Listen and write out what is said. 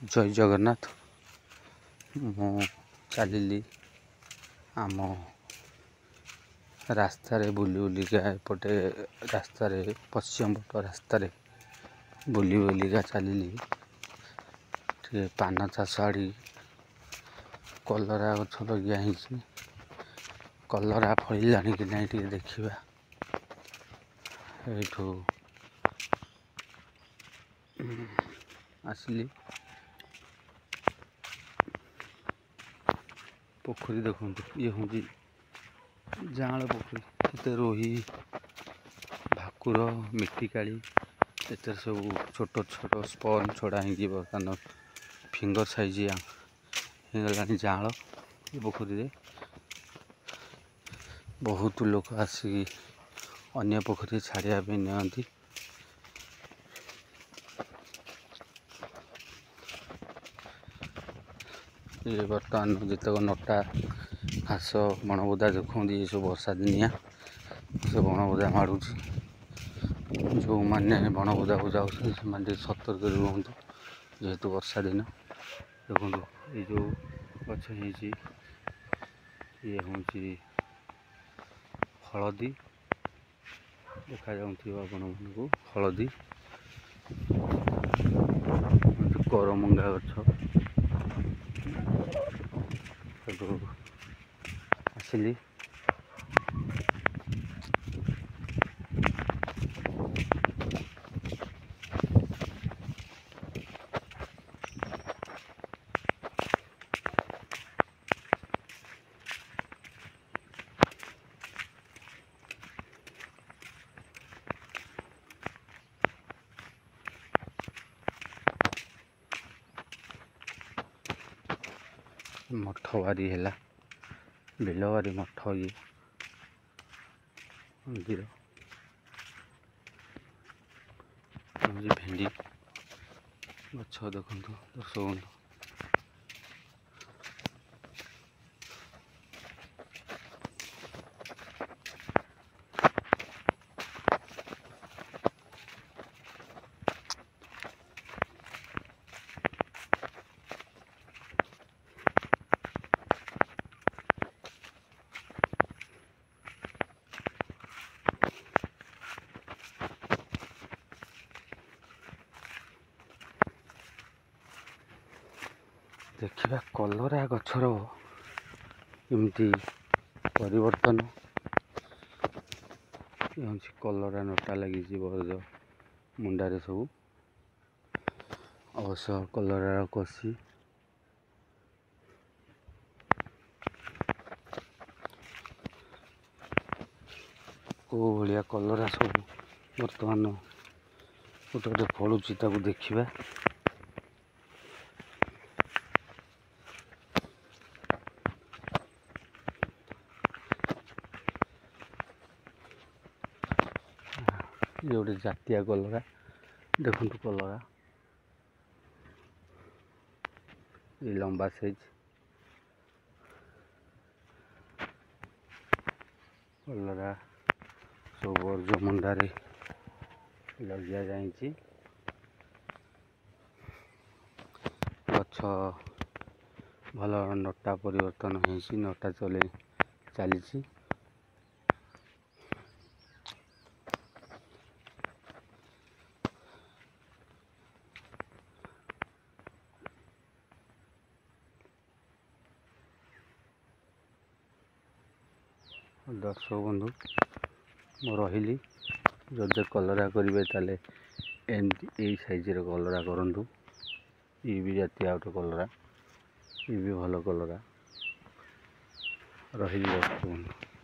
जय जगन्नाथ। मु चलिली आम रास्तार बुली बुलिका एपटे रास्तार पश्चिम पट रास्तार बुली बुलिका चलिली टे पान चाष आड़ी कलरा गछ लगिया कलरा फलिलानी कि नहीं टे देखा एठू आसली पोखरी देखो ये हूँ जाल पोखरी ये रोही भाकुर मिटिकाड़ी एत सब छोट छोट स्पन छड़ा हो बर्तमान फिंगर साइज होगा जाल ये पोखरी बहुत लोग आसिक अन्य पोखरी छाड़ापी नियंती ये बर्तमान जितक नटा घास बणबुदा देखते ये सब वर्षा दिनिया से बणबुदा मारूँ जो मैंने बणबुदा को जाते सतर्क रुहतु जेहेतु वर्षा दिन देखो ये जो गछ ये हूँ हलदी देखा आपण को हलदी करमंगा गछ आसली मठ बारी है बिलबारी मठ ये मंदिर भेंडी गछ देखु दर्शक बंधु देखा कलरा गछर एमती परिवर्तन कलरा नटा लगी बरज मुंडारे सब अवश्य कलरार कषि को भाया कलरा सब बर्तमान गोटे गोटे फलुची देखा ये गोटे जातिया कलरा देखु कलरा ये लंबा साइज कलरा सब वर्ज मुंडारे लगिया जाइए गछ भल नटा परिवर्तन हो नटा चले चली दर्शक बंधु मु रही जदि कलरा करेंगे ताले यही साइज कलरा करूँ ये भी जाती आउट कलरा ये भी भल कलरा रही दर्शक बंधु।